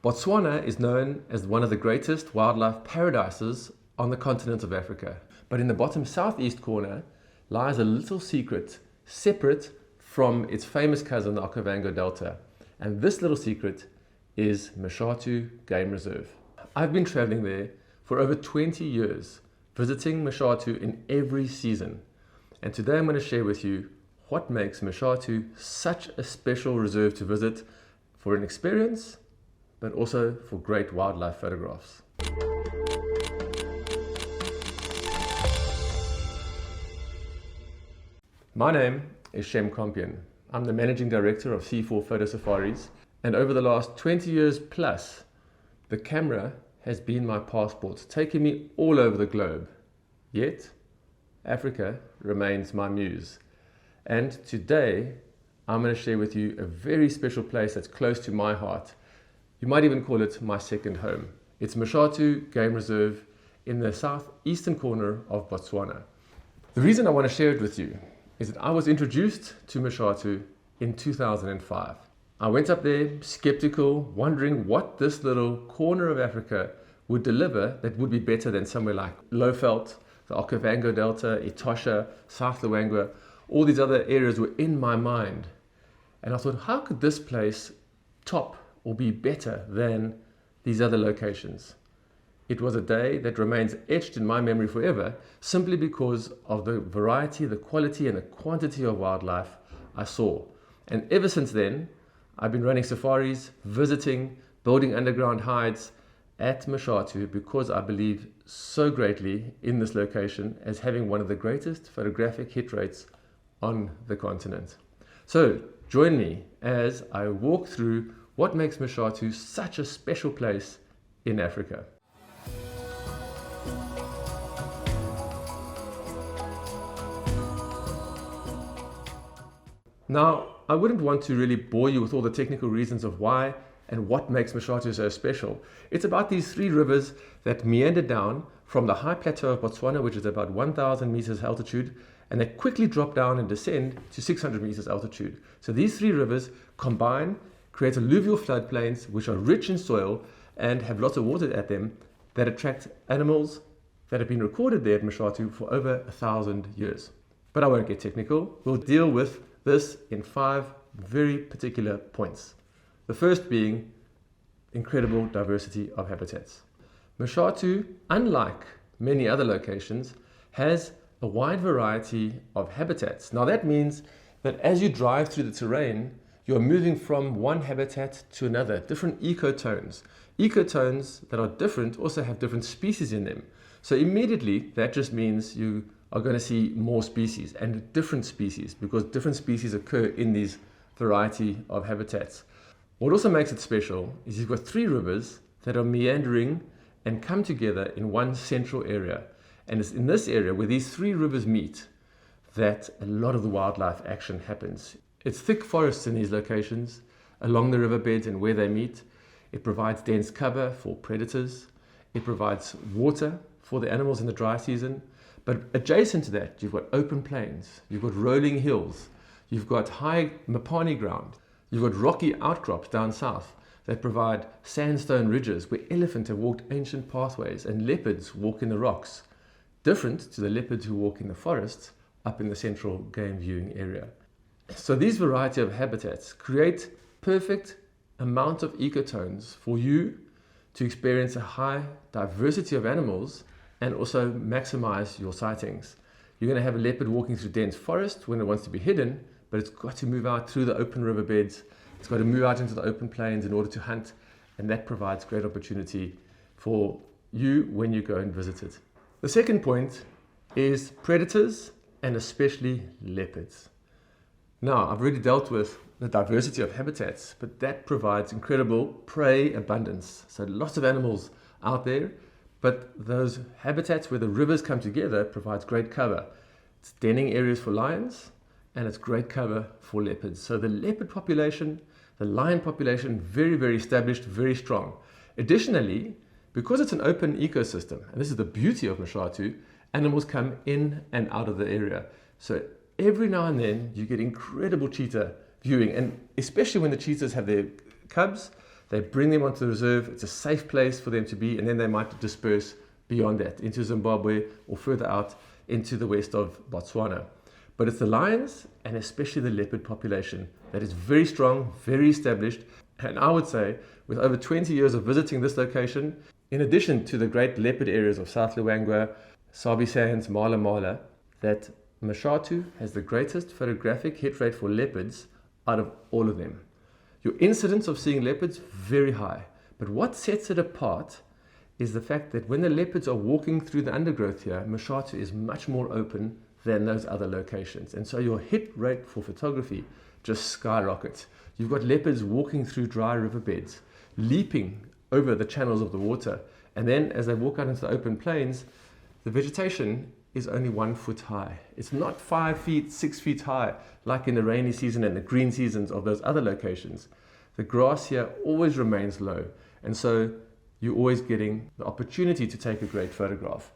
Botswana is known as one of the greatest wildlife paradises on the continent of Africa. But in the bottom southeast corner lies a little secret separate from its famous cousin, the Okavango Delta. And this little secret is Mashatu Game Reserve. I've been traveling there for over 20 years, visiting Mashatu in every season. And today I'm going to share with you what makes Mashatu such a special reserve to visit for an experience, but also for great wildlife photographs. My name is Shem Kompian. I'm the Managing Director of C4 Photo Safaris, and over the last 20 years plus, the camera has been my passport, taking me all over the globe. Yet, Africa remains my muse. And today, I'm going to share with you a very special place that's close to my heart. You might even call it my second home. It's Mashatu Game Reserve in the southeastern corner of Botswana. The reason I want to share it with you is that I was introduced to Mashatu in 2005. I went up there skeptical, wondering what this little corner of Africa would deliver that would be better than somewhere like Leopard, the Okavango Delta, Etosha, South Luangwa. All these other areas were in my mind. And I thought, how could this place top or be better than these other locations? It was a day that remains etched in my memory forever, simply because of the variety, the quality and the quantity of wildlife I saw. And ever since then, I've been running safaris, visiting, building underground hides at Mashatu because I believe so greatly in this location as having one of the greatest photographic hit rates on the continent. So join me as I walk through what makes Mashatu such a special place in Africa. Now, I wouldn't want to really bore you with all the technical reasons of why and what makes Mashatu so special. It's about these three rivers that meander down from the high plateau of Botswana, which is about 1,000 meters altitude, and they quickly drop down and descend to 600 meters altitude. So these three rivers combine, create alluvial floodplains which are rich in soil and have lots of water at them that attract animals that have been recorded there at Mashatu for over 1,000 years. But I won't get technical. We'll deal with this in 5 very particular points. The first being incredible diversity of habitats. Mashatu, unlike many other locations, has a wide variety of habitats. Now that means that as you drive through the terrain, you're moving from one habitat to another, different ecotones. Ecotones that are different also have different species in them. So immediately that just means you are going to see more species and different species because different species occur in these variety of habitats. What also makes it special is you've got 3 rivers that are meandering and come together in one central area. And it's in this area where these 3 rivers meet that a lot of the wildlife action happens. It's thick forests in these locations, along the riverbeds and where they meet. It provides dense cover for predators. It provides water for the animals in the dry season. But adjacent to that, you've got open plains, you've got rolling hills, you've got high mopane ground, you've got rocky outcrops down south that provide sandstone ridges where elephants have walked ancient pathways and leopards walk in the rocks, different to the leopards who walk in the forests up in the central game viewing area. So these variety of habitats create perfect amount of ecotones for you to experience a high diversity of animals and also maximize your sightings. You're going to have a leopard walking through dense forest when it wants to be hidden, but it's got to move out through the open riverbeds. It's got to move out into the open plains in order to hunt, and that provides great opportunity for you when you go and visit it. The second point is predators and especially leopards. Now, I've already dealt with the diversity of habitats, but that provides incredible prey abundance. So lots of animals out there, but those habitats where the rivers come together provides great cover. It's denning areas for lions, and it's great cover for leopards. So the leopard population, the lion population, very, very established, very strong. Additionally, because it's an open ecosystem, and this is the beauty of Mashatu, animals come in and out of the area. So every now and then you get incredible cheetah viewing, and especially when the cheetahs have their cubs, They bring them onto the reserve. It's a safe place for them to be, and then they might disperse beyond that into Zimbabwe or further out into the west of Botswana. But it's the lions and especially the leopard population that is very strong, very established. And I would say with over 20 years of visiting this location, in addition to the great leopard areas of South Luangwa, Sabi Sands, Mala Mala, that Mashatu has the greatest photographic hit rate for leopards out of all of them. Your incidence of seeing leopards, very high. But what sets it apart is the fact that when the leopards are walking through the undergrowth here, Mashatu is much more open than those other locations. And so your hit rate for photography just skyrockets. You've got leopards walking through dry riverbeds, leaping over the channels of the water. And then as they walk out into the open plains, the vegetation is only 1 foot high. It's not 5 feet, 6 feet high, like in the rainy season and the green seasons of those other locations. The grass here always remains low. And so you're always getting the opportunity to take a great photograph.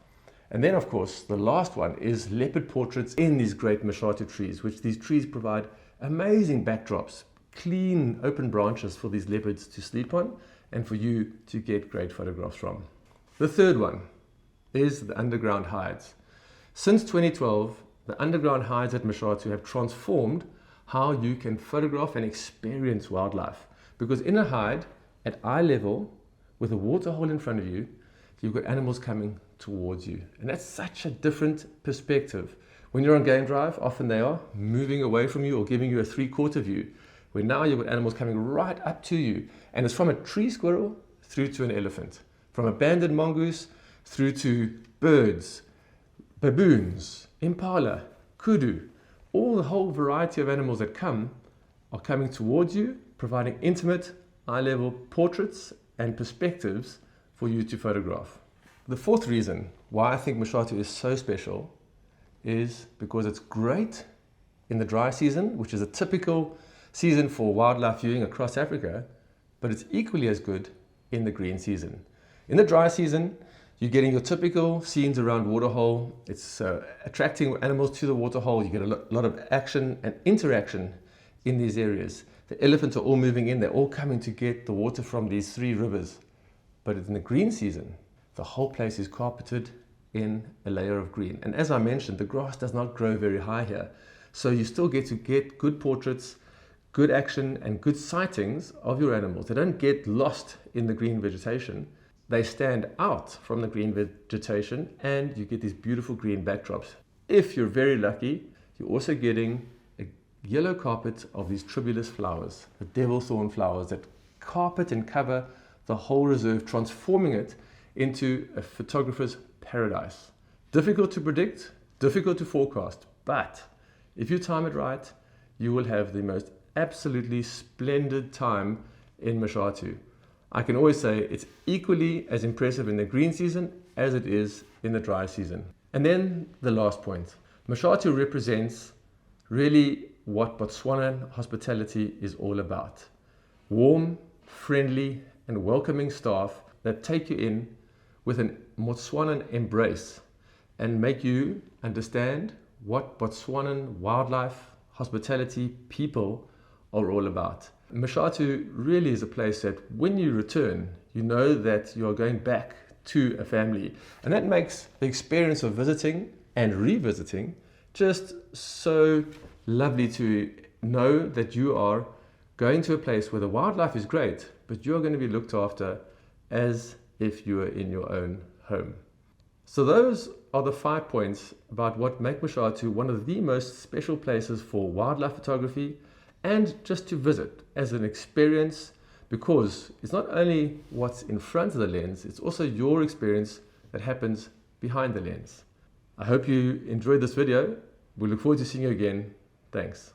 And then, of course, the last one is leopard portraits in these great Mashatu trees, which these trees provide amazing backdrops, clean, open branches for these leopards to sleep on and for you to get great photographs from. The third one is the underground hides. Since 2012, the underground hides at Mashatu have transformed how you can photograph and experience wildlife. Because in a hide, at eye level, with a water hole in front of you, you've got animals coming towards you. And that's such a different perspective. When you're on game drive, often they are moving away from you or giving you a 3/4 view, where now you've got animals coming right up to you. And it's from a tree squirrel through to an elephant, from a banded mongoose through to birds, baboons, impala, kudu. All the whole variety of animals that come are coming towards you, providing intimate, eye-level portraits and perspectives for you to photograph. The fourth reason why I think Mashatu is so special is because it's great in the dry season, which is a typical season for wildlife viewing across Africa, but it's equally as good in the green season. In the dry season, you're getting your typical scenes around waterhole. It's attracting animals to the waterhole. You get a lot of action and interaction in these areas. The elephants are all moving in. They're all coming to get the water from these 3 rivers. But in the green season, the whole place is carpeted in a layer of green. And as I mentioned, the grass does not grow very high here. So you still get to get good portraits, good action, and good sightings of your animals. They don't get lost in the green vegetation. They stand out from the green vegetation, and you get these beautiful green backdrops. If you're very lucky, you're also getting a yellow carpet of these tribulus flowers, the devil thorn flowers that carpet and cover the whole reserve, transforming it into a photographer's paradise. Difficult to predict, difficult to forecast, but if you time it right, you will have the most absolutely splendid time in Mashatu. I can always say it's equally as impressive in the green season as it is in the dry season. And then the last point. Mashatu represents really what Botswanan hospitality is all about. Warm, friendly, and welcoming staff that take you in with a Botswanan embrace and make you understand what Botswanan wildlife, hospitality, people are all about. Mashatu really is a place that when you return, you know that you are going back to a family. And that makes the experience of visiting and revisiting just so lovely to know that you are going to a place where the wildlife is great, but you're going to be looked after as if you were in your own home. So those are the 5 points about what make Mashatu one of the most special places for wildlife photography and just to visit as an experience, because it's not only what's in front of the lens, it's also your experience that happens behind the lens. I hope you enjoyed this video. We look forward to seeing you again. Thanks.